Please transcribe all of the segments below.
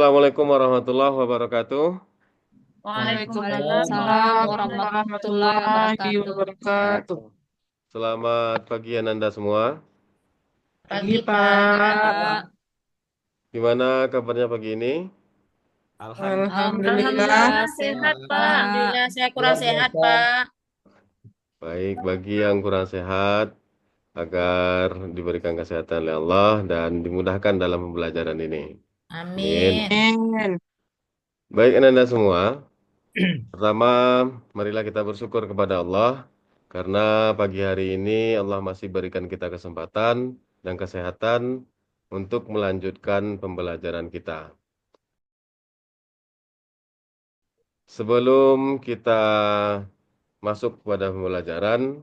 Assalamualaikum warahmatullahi wabarakatuh. Waalaikumsalam Waalaikumsalam warahmatullahi warahmatullahi wabarakatuh. wabarakatuh. Selamat pagi Ananda semua. Pagi, Pagi, Pak. Pak. Gimana kabarnya pagi ini? Alhamdulillah. Alhamdulillah Sehat, sehat, Pak. Pak. Alhamdulillah, saya kurang Luar sehat, biasa. Pak. Baik, bagi yang kurang sehat, agar diberikan kesehatan oleh Allah dan dimudahkan dalam pembelajaran ini. Amin. Amin. Amin. Baik Ananda semua, pertama marilah kita bersyukur kepada Allah karena pagi hari ini Allah masih berikan kita kesempatan dan kesehatan untuk melanjutkan pembelajaran kita. Sebelum kita masuk kepada pembelajaran,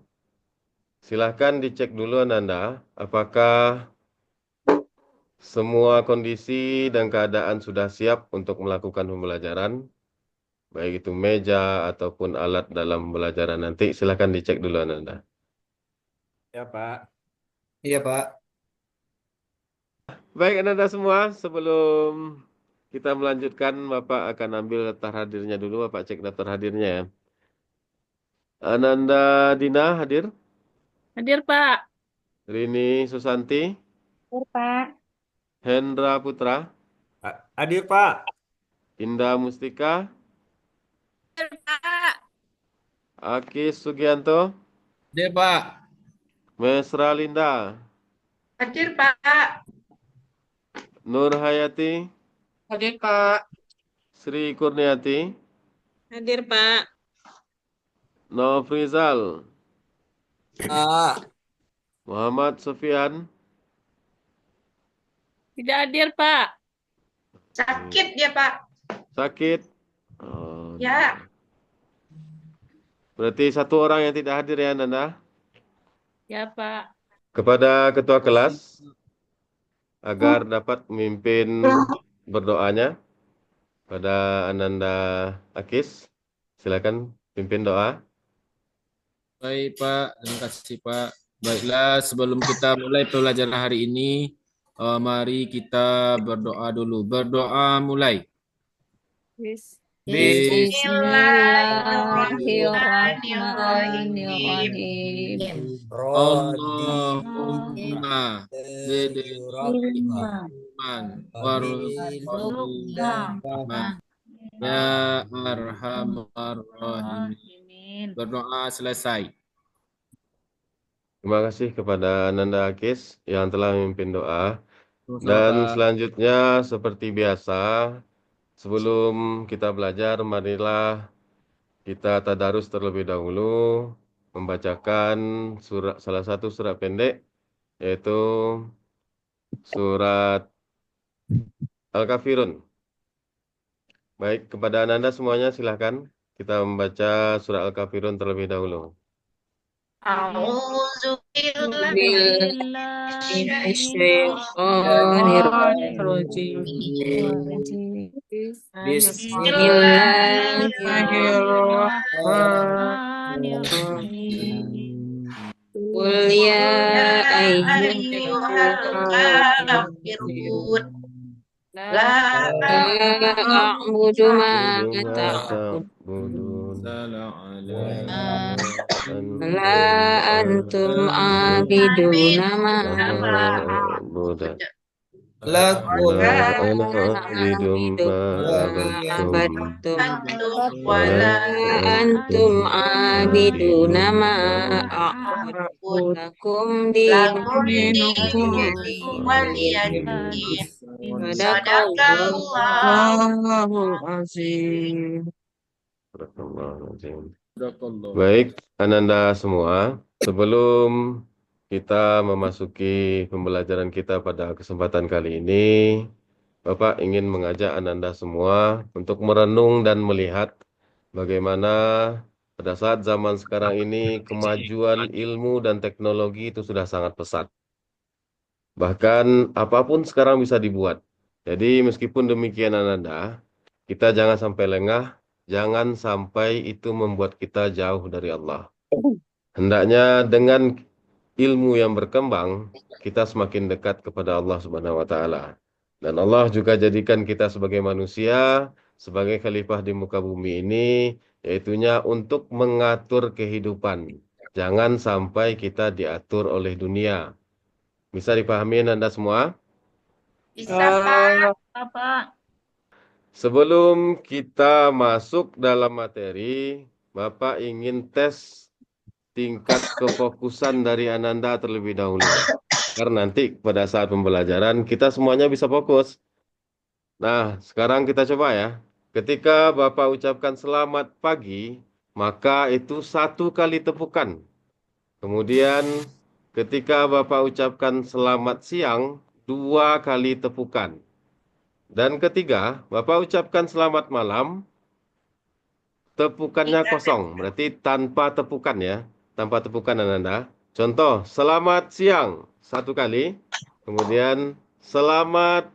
silahkan dicek dulu Ananda, apakah semua kondisi dan keadaan sudah siap untuk melakukan pembelajaran, baik itu meja ataupun alat dalam pembelajaran nanti, silahkan dicek dulu Ananda. Ya, Pak. Iya, Pak. Baik Ananda semua, sebelum kita melanjutkan, Bapak akan ambil daftar hadirnya dulu, Bapak cek daftar hadirnya ya. Ananda Dina hadir, Hadir, Pak. Rini Susanti, Pak. Hendra Putra, Hadir, Pak. Indah Mustika, Hadir, Pak. Akis Sugianto, Iya, Pak. Mesra Linda, Hadir, Pak. Nur Hayati, Hadir, Pak. Sri Kurniati, Hadir, Pak. Nofrizal, Ah, Muhammad Sofian, Tidak hadir, Pak. Sakit dia, Pak. sakit. Oh, Ya. berarti satu orang yang tidak hadir ya Nanda. Ya, Pak. Kepada ketua kelas, agar dapat memimpin berdoanya pada Ananda Akis, silakan pimpin doa. Baik Pak, terima kasih Pak. Baiklah, sebelum kita mulai pelajaran hari ini, mari kita berdoa dulu. Berdoa mulai. Bismillahirrahmanirrahim. Allahumma bidhirrahman warhamna ya arhamar rahimin. Berdoa selesai. Terima kasih kepada Ananda Akis yang telah memimpin doa. Sama-sama, Dan Pak. selanjutnya seperti biasa, sebelum kita belajar, marilah kita tadarus terlebih dahulu, membacakan salah satu surat pendek, yaitu surat Al-Kafirun. Baik, kepada Ananda semuanya silahkan kita membaca surat Al-Kafirun terlebih dahulu. Bismillahirrahmanirrahim. Qul ya ayyuhal kafirun la a'budu ma ta'budun la antum abiduna ma lakum wala antum abiduna ma a'budu lakum dinukum waliyadin. Sadaqallahul azim. Baik, Ananda semua, sebelum kita memasuki pembelajaran kita pada kesempatan kali ini, Bapak ingin mengajak Ananda semua untuk merenung dan melihat bagaimana pada saat zaman sekarang ini kemajuan ilmu dan teknologi itu sudah sangat pesat. Bahkan apapun sekarang bisa dibuat. Jadi meskipun demikian Ananda, kita jangan sampai lengah, jangan sampai itu membuat kita jauh dari Allah. Hendaknya dengan ilmu yang berkembang, kita semakin dekat kepada Allah Subhanahu wa taala. Dan Allah juga jadikan kita sebagai manusia, sebagai khalifah di muka bumi ini, yaitunya untuk mengatur kehidupan. Jangan sampai kita diatur oleh dunia. Bisa dipahami Anda semua? Bisa, Pak. Pak. Sebelum kita masuk dalam materi, Bapak ingin tes tingkat kefokusan dari Ananda terlebih dahulu. Karena nanti pada saat pembelajaran kita semuanya bisa fokus. Nah, sekarang kita coba ya. Ketika Bapak ucapkan selamat pagi, maka itu 1 kali tepukan. Kemudian ketika Bapak ucapkan selamat siang, 2 kali tepukan. Dan ketiga, Bapak ucapkan selamat malam, tepukannya kosong. Berarti tanpa tepukan ya. Tanpa tepukan Ananda. Contoh, selamat siang 1 kali. Kemudian selamat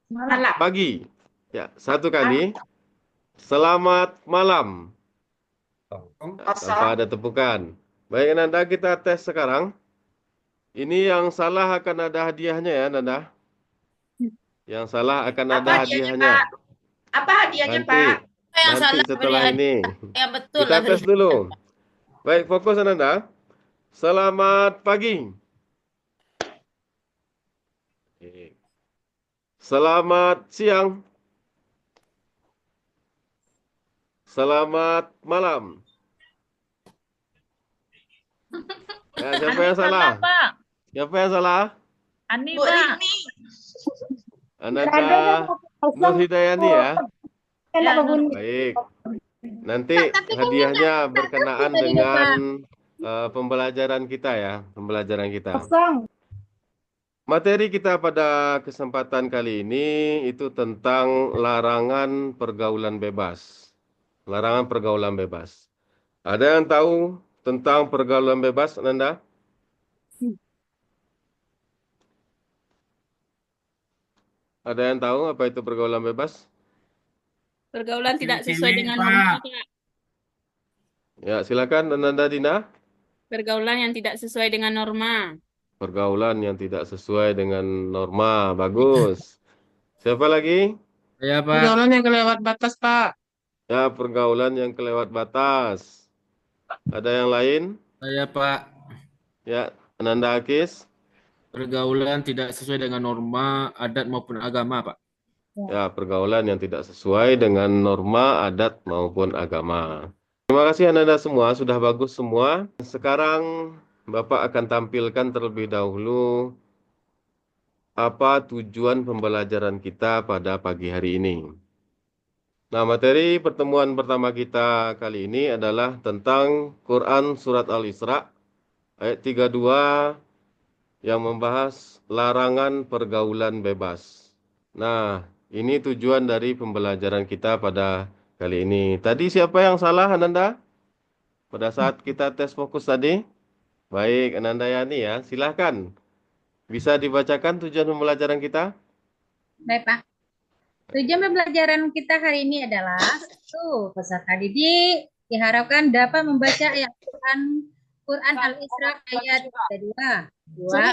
Malam. pagi. Ya, 1 kali. Selamat malam. Tanpa ada tepukan. Baik Ananda, kita tes sekarang. Ini yang salah akan ada hadiahnya ya Ananda. Yang salah akan Apa ada hadiahnya, hadiahnya. Pak? Apa hadiahnya, Nanti, Pak? Yang nanti salah setelah beri ini. Ya betul Kita lah. tes dulu. Baik, fokus Ananda. Selamat pagi. Oke. Selamat siang. Selamat malam. Ya, siapa yang salah? Pak. Siapa yang salah? Ani, Bu Pak. Rini. Ananda Nur Hidayani ya. Ya, Baik. Nanti hadiahnya berkenaan dengan pembelajaran kita ya, pembelajaran kita. Materi kita pada kesempatan kali ini itu tentang larangan pergaulan bebas. Larangan pergaulan bebas. Ada yang tahu tentang pergaulan bebas, Nanda? Ada yang tahu apa itu pergaulan bebas? Pergaulan tidak sesuai dengan norma, Pak. Ya, silakan Nanda Dina. Pergaulan yang tidak sesuai dengan norma. Pergaulan yang tidak sesuai dengan norma. Bagus. Siapa lagi? Ya, Pak. Pergaulan yang kelewat batas, Pak. Ya, pergaulan yang kelewat batas. Ada yang lain? Saya, Pak. Ya, Ananda Akis. Pergaulan tidak sesuai dengan norma, adat maupun agama, Pak. Ya, pergaulan yang tidak sesuai dengan norma, adat maupun agama. Terima kasih Ananda semua, sudah bagus semua. Sekarang Bapak akan tampilkan terlebih dahulu apa tujuan pembelajaran kita pada pagi hari ini. Nah, materi pertemuan pertama kita kali ini adalah tentang Quran Surat Al-Isra ayat 32 yang membahas larangan pergaulan bebas. Nah, ini tujuan dari pembelajaran kita pada kali ini. Tadi siapa yang salah, Ananda? Pada saat kita tes fokus tadi? Baik, Ananda Yani ya. Silahkan. Bisa dibacakan tujuan pembelajaran kita? Baik, Pak. Tujuan pembelajaran kita hari ini adalah satu, peserta didik diharapkan dapat membaca ayat Quran Al-Isra ayat 32. Dua,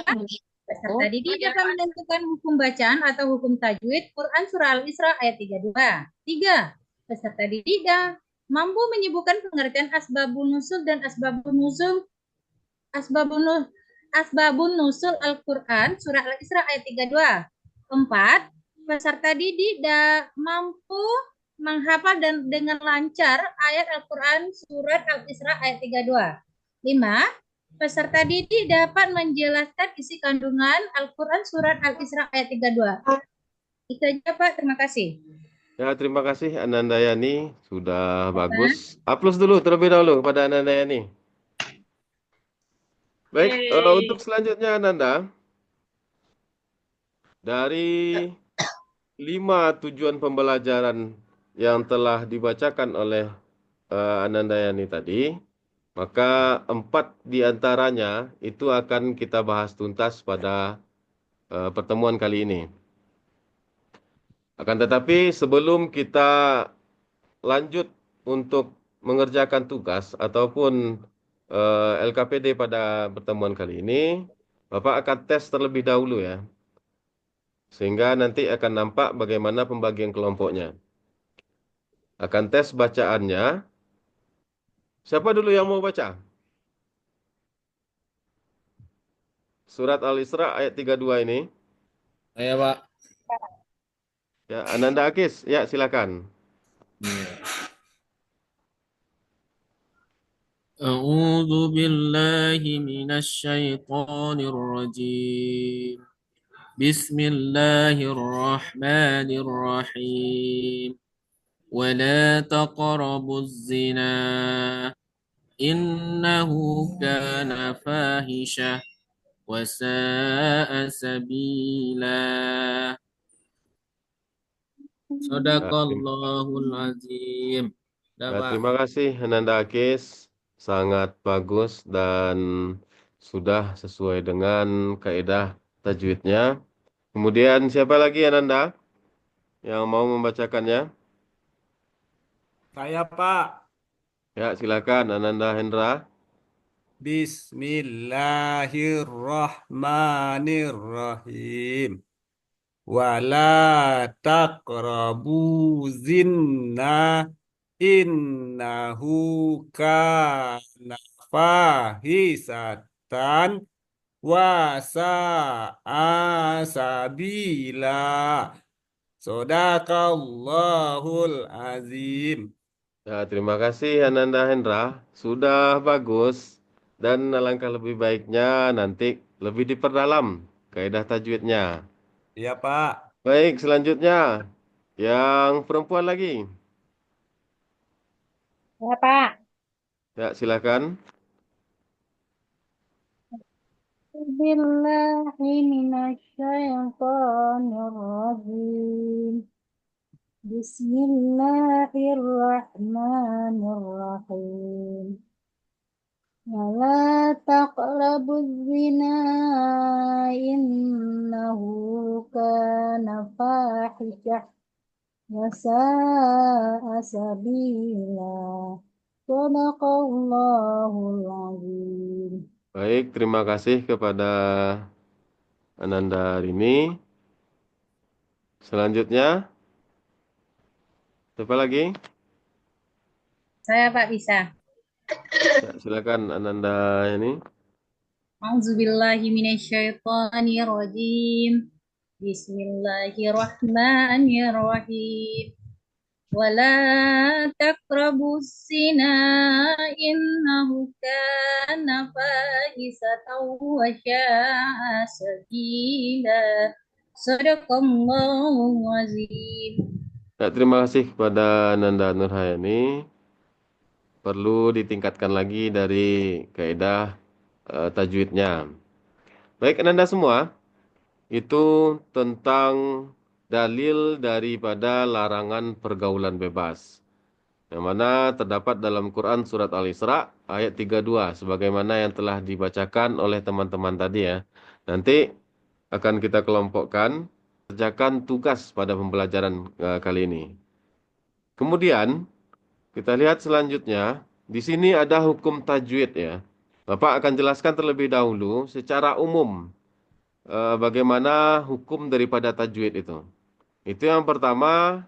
peserta didik dapat menentukan hukum bacaan atau hukum tajwid Quran Surah Al-Isra ayat 32. Tiga, peserta didik mampu menyebutkan pengertian asbabun nusul dan asbabun nusul Al-Quran Surah Al-Isra ayat 32. Empat, peserta didik mampu menghafal dan dengan lancar ayat Al-Quran Surat Al-Isra ayat 32. 5. Peserta didik dapat menjelaskan isi kandungan Al-Quran Surat Al-Isra ayat 32. Itu aja Pak, terima kasih. Ya, terima kasih Ananda Yani. Sudah bagus. Aplaus dulu terlebih dahulu kepada Ananda Yani. Baik, untuk selanjutnya Ananda. Dari 5 tujuan pembelajaran yang telah dibacakan oleh Ananda Yani tadi, maka 4 diantaranya itu akan kita bahas tuntas pada pertemuan kali ini. Akan tetapi sebelum kita lanjut untuk mengerjakan tugas ataupun LKPD pada pertemuan kali ini, Bapak akan tes terlebih dahulu ya. Sehingga nanti akan nampak bagaimana pembagian kelompoknya. Akan tes bacaannya. Siapa dulu yang mau baca? Surat Al-Isra ayat 32 ini. Saya, Pak. Ya, Ananda Akis, ya silakan. أعوذ بالله من الشيطان الرجيم بسم الله الرحمن الرحيم ولا تقربوا الزنا إنه كان فاحشة وساء سبيلا Sadaqallahul azim. Ya, Pak. terima kasih Ananda Akis. Sangat bagus dan sudah sesuai dengan kaidah tajwidnya. Kemudian siapa lagi Ananda yang mau membacakannya? Saya, Pak. Ya, silakan Ananda Hendra. Bismillahirrahmanirrahim. Wala taqrabu zina innahu kana fahisatan wa sa'a sabila. Sadaqallahul azim. Ya, terima kasih Ananda Hendra. Sudah bagus. Dan alangkah lebih baiknya nanti lebih diperdalam kaidah tajwidnya. Iya, Pak. Baik, selanjutnya. Yang perempuan lagi. Ya, Pak. Ya, silakan. Billahi minasyaitonirrajim. Bismillahirrahmanirrahim. Wala taqrabuz zina innahu kana fahisyah wa sa'a sabila. Sadaqallahul azim. Baik, terima kasih kepada Ananda Rini. Selanjutnya, siapa lagi? Saya Pak bisa. Ya, silakan Ananda ini. A'udzubillahi minasyaitonirrajim. Bismillahirrahmanirrahim. Wala taqrabuz zina innahu kana fahisatan wa sya'a sabila. Sadaqallahu azim. Ya, terima kasih kepada Ananda Nurhayani. Perlu ditingkatkan lagi dari kaidah tajwidnya. Baik, Ananda semua, itu tentang dalil daripada larangan pergaulan bebas. Yang mana terdapat dalam Quran Surat Al-Isra ayat 32. Sebagaimana yang telah dibacakan oleh teman-teman tadi ya. Nanti akan kita kelompokkan, kerjakan tugas pada pembelajaran kali ini. Kemudian, kita lihat selanjutnya, di sini ada hukum tajwid ya. Bapak akan jelaskan terlebih dahulu secara umum bagaimana hukum daripada tajwid itu. Itu yang pertama,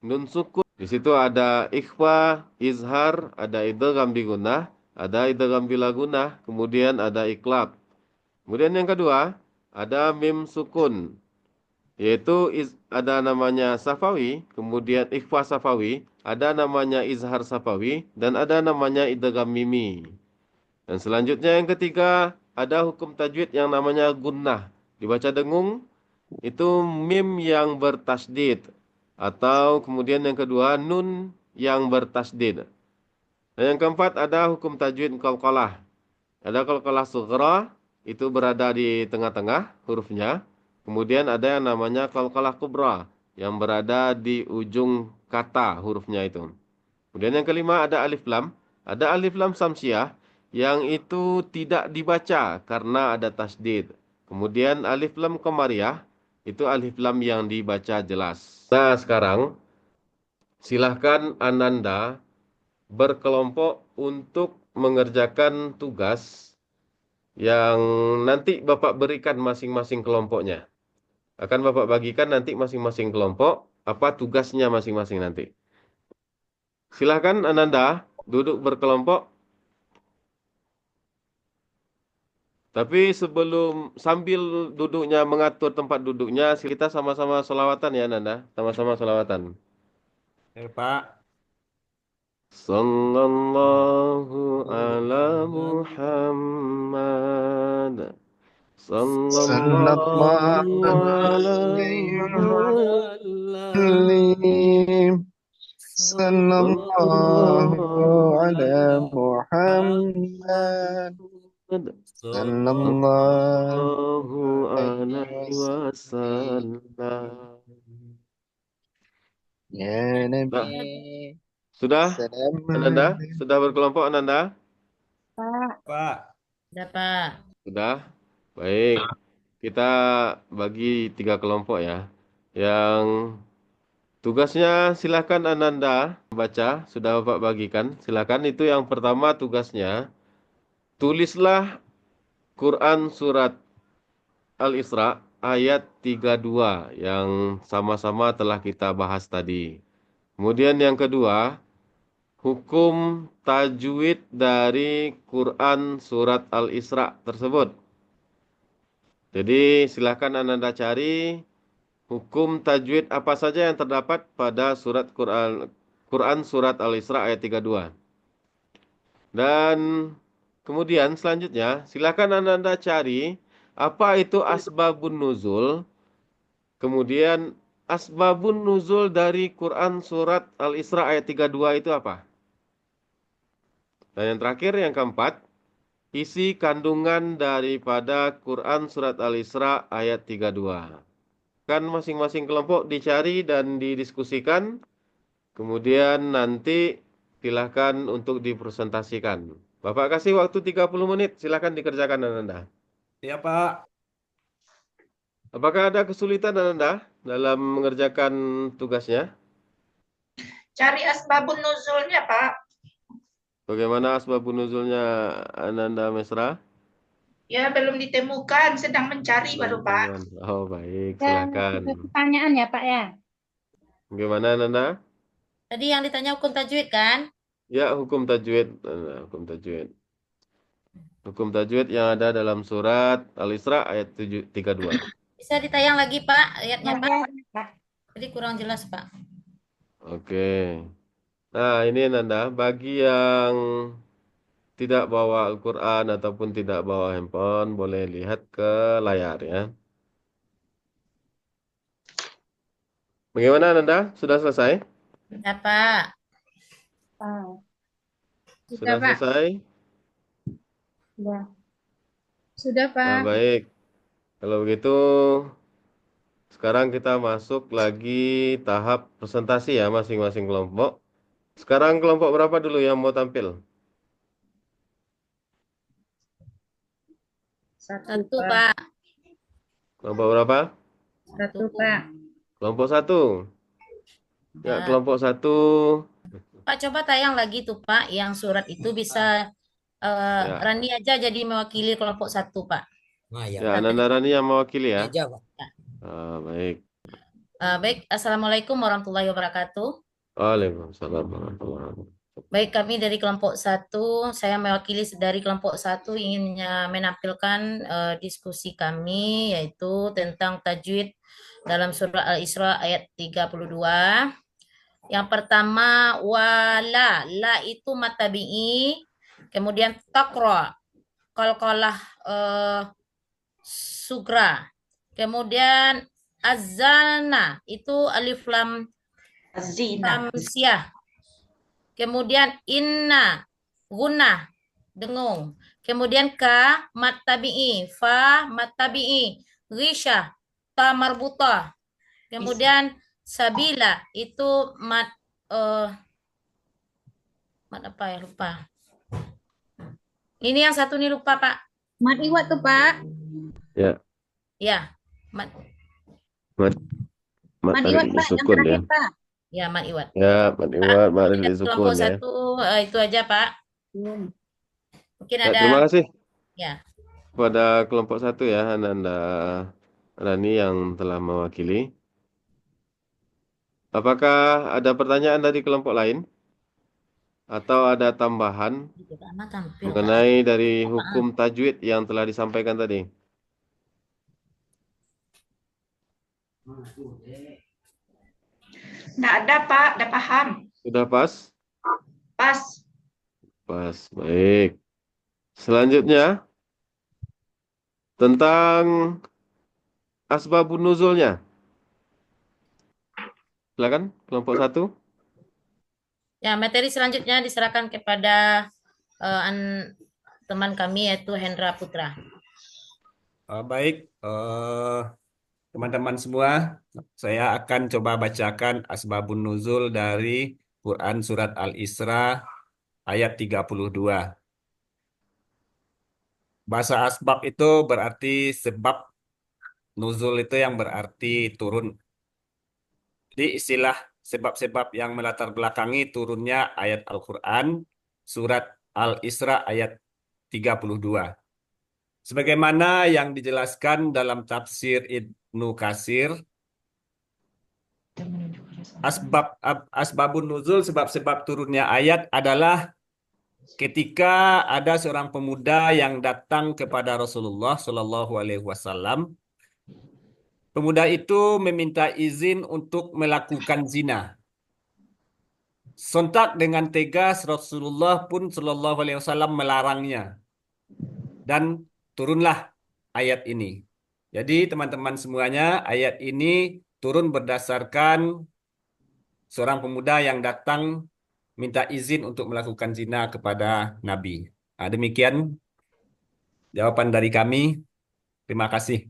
nun sukun. Di situ ada ikhfa, izhar, ada idgham bi gunnah, ada idgham bila gunnah, kemudian ada iqlab. Kemudian yang kedua, ada mim sukun. Yaitu ada namanya safawi, kemudian ikhfa safawi, ada namanya izhar safawi, dan ada namanya idgham mimi. Dan selanjutnya yang ketiga, ada hukum tajwid yang namanya gunnah. Dibaca dengung, itu mim yang bertasdid. Atau kemudian yang kedua, nun yang bertasdid. Dan yang keempat, ada hukum tajwid qalqalah. Ada qalqalah sughra, itu berada di tengah-tengah hurufnya. Kemudian ada yang namanya qalqalah kubra, yang berada di ujung kata hurufnya itu. Kemudian yang kelima ada alif lam. Ada alif lam samsiah yang itu tidak dibaca karena ada tasdid. Kemudian alif lam qamariyah itu alif lam yang dibaca jelas. Nah sekarang silahkan Ananda berkelompok untuk mengerjakan tugas yang nanti Bapak berikan masing-masing kelompoknya. Akan Bapak bagikan nanti masing-masing kelompok, apa tugasnya masing-masing nanti. Silahkan Ananda duduk berkelompok. Tapi sambil duduknya mengatur tempat duduknya, kita sama-sama sholawatan ya Ananda, sama-sama sholawatan. Ya, Pak. Sallallahu ala Muhammad. Sallallahu ala وسلم صلى الله على محمد صلى الله Sallallahu alaihi wasallam. يا Nah, نبي sudah سلام Ananda? Sudah berkelompok Ananda? Pak. Udah, Pak. Sudah? Baik. Kita bagi 3 kelompok ya. Yang tugasnya silakan Ananda baca. Sudah Bapak bagikan. Silakan, itu yang pertama tugasnya. Tulislah Quran surat Al-Isra ayat 32 yang sama-sama telah kita bahas tadi. Kemudian yang kedua, hukum tajwid dari Quran surat Al-Isra tersebut. Jadi silakan Ananda cari hukum tajwid apa saja yang terdapat pada Quran surat Al-Isra ayat 32. Dan kemudian selanjutnya silakan Ananda cari apa itu asbabun nuzul. Kemudian asbabun nuzul dari Quran surat Al-Isra ayat 32 itu apa? Dan yang terakhir, yang keempat, isi kandungan daripada Quran surat Al-Isra ayat 32. Kan masing-masing kelompok dicari dan didiskusikan. Kemudian nanti silakan untuk dipresentasikan. Bapak kasih waktu 30 menit. Silakan dikerjakan Ananda. Ya, Pak. Apakah ada kesulitan Ananda dalam mengerjakan tugasnya? Cari asbabun nuzulnya, Pak. Bagaimana asbabun nuzulnya Ananda Mesra? Ya, belum ditemukan, sedang mencari baru, Pak. Oh, baik. Dan Silakan. pertanyaan ya Pak ya. Bagaimana Ananda? Tadi yang ditanya hukum tajwid kan? Ya, hukum tajwid. Hukum tajwid. Hukum tajwid yang ada dalam surat Al-Isra ayat 32. Bisa ditayang lagi, Pak, ayatnya, Pak. Pak. Jadi kurang jelas, Pak. Oke. Nah, ini Nanda, bagi yang tidak bawa Al-Quran ataupun tidak bawa handphone, boleh lihat ke layar ya. Bagaimana Nanda? Sudah selesai? Ya, Pak. Sudah Pak. selesai? Sudah Nah, Pak. baik. Kalau begitu, sekarang kita masuk lagi tahap presentasi ya masing-masing kelompok. Sekarang kelompok berapa dulu yang mau tampil? Satu, Pak. Kelompok berapa? Satu Pak. Kelompok 1. Ya, Ya. kelompok 1. Pak, coba tayang lagi tuh, Pak. Yang surat itu bisa Ya. Rani aja jadi mewakili kelompok 1, Pak. Ya, Ananda Rani yang mewakili ya. Aja, Pak. Baik. Baik, Assalamualaikum warahmatullahi wabarakatuh. Waalaikumsalam warahmatullahi wabarakatuh. Baik, kami dari kelompok 1, saya mewakili dari kelompok 1 ingin menampilkan diskusi kami yaitu tentang tajwid dalam surah Al-Isra ayat 32. Yang pertama, wala, la itu matabi'i, kemudian takra, qalqalah sugra, kemudian azana itu alif lam tamsiah. Kemudian inna, guna, dengung. Kemudian ka, mat tabi'i, fa, mat tabi'i, risha, ta marbutah. Kemudian sabila, itu mat apa ya, lupa. Ini yang satu nih lupa, Pak. Mat iwat tuh Pak. Ya. Ya, mat Mat iwat alif Pak. Yang sukun ya. terakhir Pak. ya mat iwat. Ya, mat iwat, mat alif Dari sukun kelompok ya. 1 itu aja, Pak. Mungkin Ya, ada terima kasih ya. kepada kelompok 1 ya, Ananda Rani yang telah mewakili. Apakah ada pertanyaan dari kelompok lain? Atau ada tambahan mengenai dari hukum tajwid yang telah disampaikan tadi? Nggak ada, Pak. Udah paham. Sudah pas? Pas. Pas, baik. Selanjutnya, tentang asbabun nuzulnya. Silakan, kelompok 1. Ya, materi selanjutnya diserahkan kepada teman kami yaitu Hendra Putra. Baik, teman-teman semua, saya akan coba bacakan asbabun nuzul dari Quran Surat Al-Isra ayat 32. Bahasa asbab itu berarti sebab, nuzul itu yang berarti turun. Jadi istilah sebab-sebab yang melatar belakangi turunnya ayat Al-Quran Surat Al-Isra ayat 32. Sebagaimana yang dijelaskan dalam tafsir Ibnu Katsir, asbabun nuzul, sebab-sebab turunnya ayat adalah ketika ada seorang pemuda yang datang kepada Rasulullah Shallallahu Alaihi Wasallam. Pemuda itu meminta izin untuk melakukan zina. Sontak dengan tegas Rasulullah pun Shallallahu Alaihi Wasallam melarangnya. Dan turunlah ayat ini. Jadi teman-teman semuanya, ayat ini turun berdasarkan seorang pemuda yang datang minta izin untuk melakukan zina kepada Nabi. Nah, demikian jawaban dari kami. Terima kasih.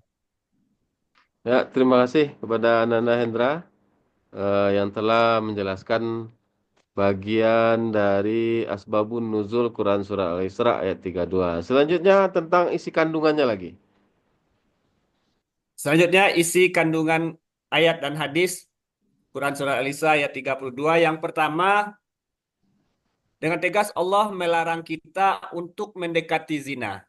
Ya, terima kasih kepada Nanda Hendra yang telah menjelaskan bagian dari asbabun nuzul Quran Surah Al-Isra ayat 32. Selanjutnya tentang isi kandungannya lagi. Selanjutnya isi kandungan ayat dan hadis Quran Surah Al-Isra ayat 32. Yang pertama, dengan tegas Allah melarang kita untuk mendekati zina.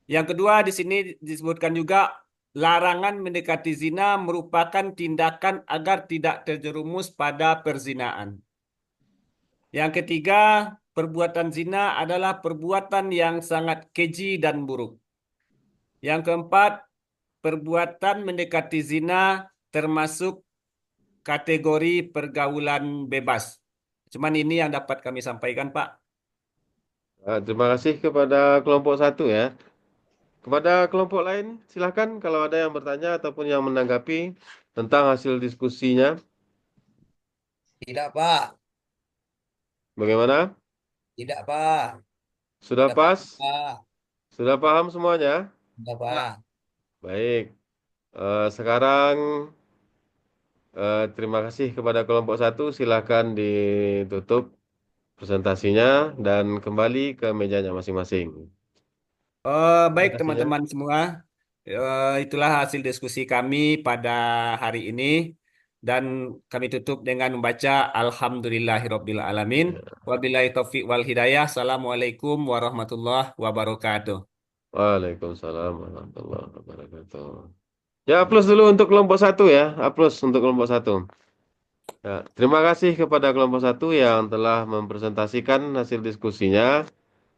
Yang kedua, di sini disebutkan juga larangan mendekati zina merupakan tindakan agar tidak terjerumus pada perzinaan. Yang ketiga, perbuatan zina adalah perbuatan yang sangat keji dan buruk. Yang keempat, perbuatan mendekati zina termasuk kategori pergaulan bebas. Cuman ini yang dapat kami sampaikan, Pak. Terima kasih kepada kelompok 1 ya. Kepada kelompok lain, silakan kalau ada yang bertanya ataupun yang menanggapi tentang hasil diskusinya. Tidak, Pak. Bagaimana? Tidak, Pak. Sudah Tidak, pas? Pak. Sudah paham semuanya? Tidak, Pak. Baik. Sekarang terima kasih kepada kelompok 1. Silakan ditutup presentasinya dan kembali ke mejanya masing-masing. Baik Presentasinya. teman-teman semua, itulah hasil diskusi kami pada hari ini. Dan kami tutup dengan membaca Alhamdulillahirabbil alamin. Wabillahi taufiq wal hidayah. Assalamualaikum warahmatullahi wabarakatuh. Waalaikumsalam warahmatullahi wabarakatuh. Ya, plus dulu untuk kelompok 1 ya. Plus untuk kelompok 1. Ya, terima kasih kepada kelompok 1 yang telah mempresentasikan hasil diskusinya.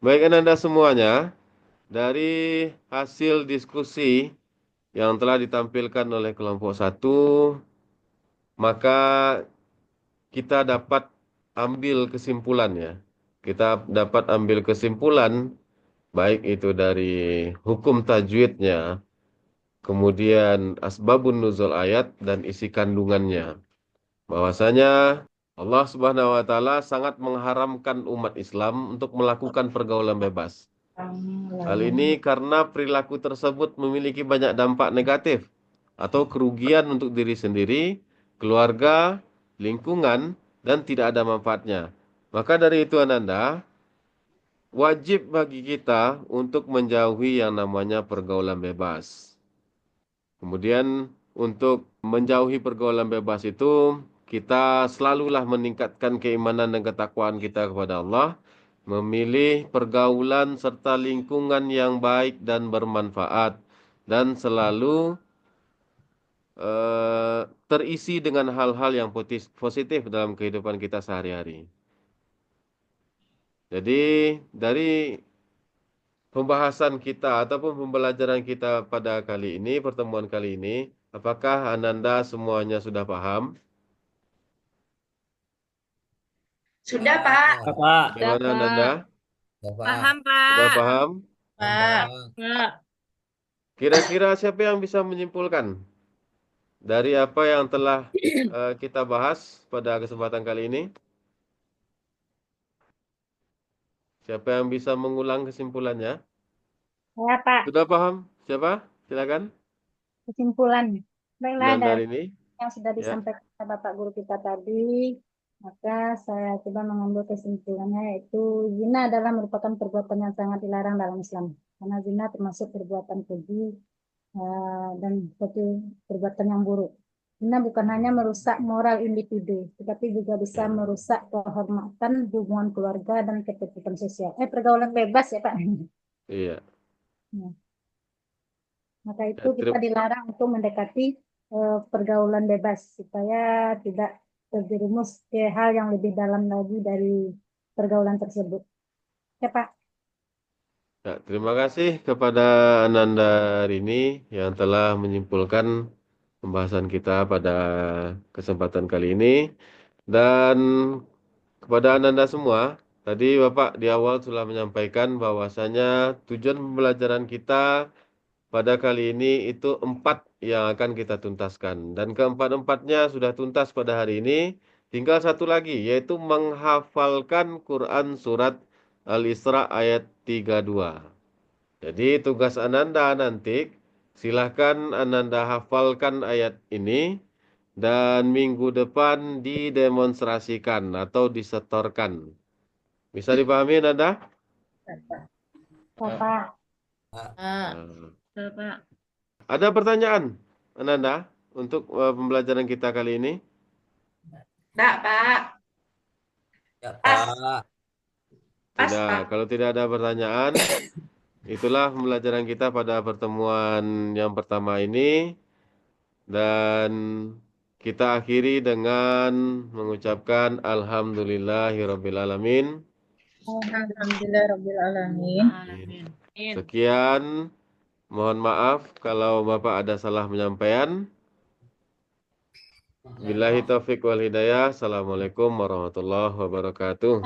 Baik Anda semuanya, dari hasil diskusi yang telah ditampilkan oleh kelompok 1, maka kita dapat ambil kesimpulan ya. Kita dapat ambil kesimpulan baik itu dari hukum tajwidnya, kemudian asbabun nuzul ayat dan isi kandungannya. Bahwasanya Allah Subhanahu wa taala sangat mengharamkan umat Islam untuk melakukan pergaulan bebas. Hal ini karena perilaku tersebut memiliki banyak dampak negatif atau kerugian untuk diri sendiri, keluarga, lingkungan, dan tidak ada manfaatnya. Maka dari itu Ananda, wajib bagi kita untuk menjauhi yang namanya pergaulan bebas. Kemudian untuk menjauhi pergaulan bebas itu, kita selalulah meningkatkan keimanan dan ketakwaan kita kepada Allah, memilih pergaulan serta lingkungan yang baik dan bermanfaat, dan selalu terisi dengan hal-hal yang positif dalam kehidupan kita sehari-hari. Jadi dari pembahasan kita ataupun pembelajaran kita pada kali ini, pertemuan kali ini, apakah Ananda semuanya sudah paham? Sudah, Pak. Pak. Bagaimana Ananda? Paham, Sudah Pak. paham? Pak. Pak. Kira-kira siapa yang bisa menyimpulkan dari apa yang telah kita bahas pada kesempatan kali ini? Siapa yang bisa mengulang kesimpulannya? Ya, Pak. Sudah paham? Siapa? Silakan. Kesimpulan. Baiklah, Ananda dari ini. yang sudah Ya. disampaikan oleh Bapak Guru kita tadi, maka saya coba mengambil kesimpulannya yaitu zina adalah merupakan perbuatan yang sangat dilarang dalam Islam. Karena zina termasuk perbuatan keji dan suatu perbuatan yang buruk. Zina bukan hanya merusak moral individu, tetapi juga bisa merusak kehormatan, hubungan keluarga, dan ketertiban sosial. Pergaulan bebas ya Pak. Iya. Maka itu kita dilarang untuk mendekati pergaulan bebas supaya tidak terjerumus ke hal yang lebih dalam lagi dari pergaulan tersebut. Ya Pak. Ya, terima kasih kepada Ananda Rini yang telah menyimpulkan pembahasan kita pada kesempatan kali ini. Dan kepada Ananda semua, tadi Bapak di awal sudah menyampaikan bahwasanya tujuan pembelajaran kita pada kali ini itu 4 yang akan kita tuntaskan. Dan keempat-empatnya sudah tuntas pada hari ini. Tinggal satu lagi, yaitu menghafalkan Quran Surat Al-Isra ayat 32. Jadi tugas Ananda nanti, silahkan Ananda hafalkan ayat ini. Dan minggu depan didemonstrasikan atau disetorkan. Bisa dipahami Ananda? Bapak. Pak. Ada pertanyaan, Ananda, untuk pembelajaran kita kali ini? Enggak, Pak. Ya, Pas. Pak. Pas, Tidak, Pak. kalau tidak ada pertanyaan, itulah pembelajaran kita pada pertemuan yang pertama ini. Dan kita akhiri dengan mengucapkan Alhamdulillahirrabbilalamin. Alhamdulillahirrabbilalamin. Sekian, mohon maaf kalau Bapak ada salah penyampaian. Billahi taufiq wal hidayah. Assalamualaikum warahmatullahi wabarakatuh.